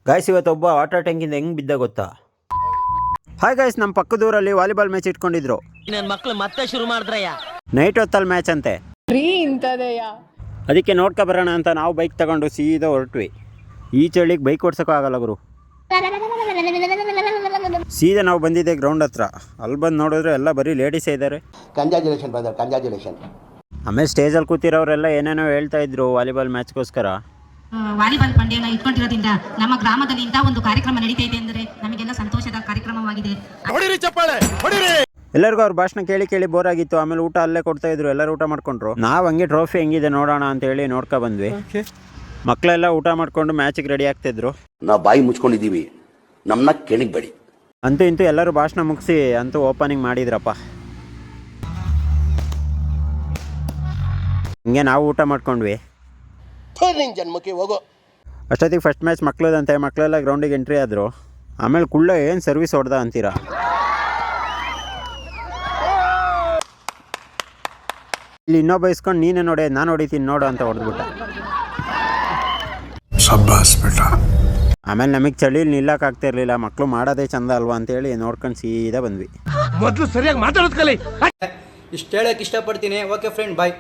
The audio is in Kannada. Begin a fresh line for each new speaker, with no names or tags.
ಗಾಯ್ಸ್ ಇವತ್ತೊಬ್ಬ ವಾಟರ್ ಟ್ಯಾಂಕಿಂದ ಹೆಂಗೆ ಬಿದ್ದ ಗೊತ್ತಾ? ಹಾಯ್ ಗಾಯ್ಸ್, ನಮ್ಮ ಪಕ್ಕದೂರಲ್ಲಿ ವಾಲಿಬಾಲ್ ಮ್ಯಾಚ್ ಇಟ್ಕೊಂಡಿದ್ರು.
ನನ್ನ ಮಕ್ಕಳು ಮತ್ತೆ ಶುರು ಮಾಡಿದ್ರಯ್ಯ.
ನೈಟ್ ಹೊತ್ತಲ್ಲಿ ಮ್ಯಾಚ್ ಅಂತೆ. ಅದಕ್ಕೆ ನೋಡ್ಕೊ ಬರೋಣ ಅಂತ ನಾವು ಬೈಕ್ ತಗೊಂಡು ಸೀದಾ ಹೊರಟ್ವಿ. ಈ ಚಳಿಗೆ ಬೈಕ್ ಓಡ್ಸೋಕ್ಕೂ ಆಗಲ್ಲ ಗುರು. ಸೀದಾ ನಾವು ಬಂದಿದ್ದೆ ಗ್ರೌಂಡ್ ಹತ್ರ. ಅಲ್ಲಿ ಬಂದು ನೋಡಿದ್ರೆ ಎಲ್ಲ ಬರೀ ಲೇಡೀಸೇ ಇದ್ದಾರೆ.
Congratulation brother, congratulation.
ಆಮೇಲೆ ಸ್ಟೇಜಲ್ಲಿ ಕೂತಿರೋರೆಲ್ಲ ಏನೇನೋ ಹೇಳ್ತಾ ಇದ್ರು ವಾಲಿಬಾಲ್ ಮ್ಯಾಚ್ಗೋಸ್ಕರ.
ವಾಲಿಬಾಲ್ ಪಂದ್ಯನ ಇಟ್ಕೊಂಡಿರೋದ್ರಿಂದ ನಮ್ಮ ಗ್ರಾಮದಲ್ಲಿ ಇಂಥ ಒಂದು ಕಾರ್ಯಕ್ರಮ ನಡೀತಾ ಇದೆ ಅಂದರೆ ನಮಗೆಲ್ಲ ಸಂತೋಷದ ಕಾರ್ಯಕ್ರಮವಾಗಿದೆ.
ಎಲ್ಲರಿಗೂ ಅವ್ರ ಭಾಷಣ ಕೇಳಿ ಕೇಳಿ ಬೋರ್ ಆಗಿತ್ತು. ಆಮೇಲೆ ಊಟ ಅಲ್ಲೇ ಕೊಡ್ತಾ ಇದ್ರು, ಎಲ್ಲರೂ ಊಟ ಮಾಡ್ಕೊಂಡ್ರು. ನಾವು ಹಂಗೆ ಟ್ರೋಫಿ ಹೆಂಗಿದೆ ನೋಡೋಣ ಅಂತ ಹೇಳಿ ನೋಡ್ಕೊ ಬಂದ್ವಿ. ಮಕ್ಕಳೆಲ್ಲ ಊಟ ಮಾಡ್ಕೊಂಡು ಮ್ಯಾಚಿಗೆ ರೆಡಿ ಆಗ್ತಿದ್ರು.
ನಾವು ಬಾಯಿ ಮುಚ್ಕೊಂಡಿದ್ದೀವಿ, ನಮ್ಮನ್ನ ಕೆಣಿಗ್ಬೇಡಿ.
ಅಂತೂ ಇಂತೂ ಎಲ್ಲರೂ ಭಾಷಣ ಮುಗಿಸಿ ಅಂತೂ ಓಪನಿಂಗ್ ಮಾಡಿದ್ರಪ್ಪ. ಹಿಂಗೆ ನಾವು ಊಟ ಮಾಡ್ಕೊಂಡ್ವಿ.
ಜನ್ಮಕ್ಕೆ ಹೋಗೋ
ಅಷ್ಟೊತ್ತಿಗೆ ಫಸ್ಟ್ ಮ್ಯಾಚ್ ಮಕ್ಕಳದಂತೆ. ಮಕ್ಕಳೆಲ್ಲ ಗ್ರೌಂಡಿಗೆ ಎಂಟ್ರಿ ಆದರು. ಆಮೇಲೆ ಕುಳ್ಳ ಏನು ಸರ್ವಿಸ್ ಹೊಡೆದ ಅಂತೀರಾ. ಇಲ್ಲಿ ಇನ್ನೊಬ್ಬ ಇಸ್ಕೊಂಡು ನೀನೇ ನೋಡಿ, ನಾನು ಹೊಡಿತೀನಿ ನೋಡು ಅಂತ ಹೊಡೆದ್ಬಿಟ್ಟ. ಆಮೇಲೆ ನಮಗೆ ಚಳಿಲಿ ನಿಲ್ಲಕ್ಕಾಗ್ತಿರ್ಲಿಲ್ಲ. ಮಕ್ಕಳು ಮಾಡೋದೇ ಚಂದ ಅಲ್ವಾ ಅಂತೇಳಿ ನೋಡ್ಕೊಂಡು ಸೀದಾ ಬಂದ್ವಿ.
ಮೊದಲು ಸರಿಯಾಗಿ ಮಾತಾಡೋದು ಕಲಿ.
ಇಷ್ಟು ಹೇಳಕ್ಕೆ ಇಷ್ಟಪಡ್ತೀನಿ. ಓಕೆ ಫ್ರೆಂಡ್, ಬಾಯ್.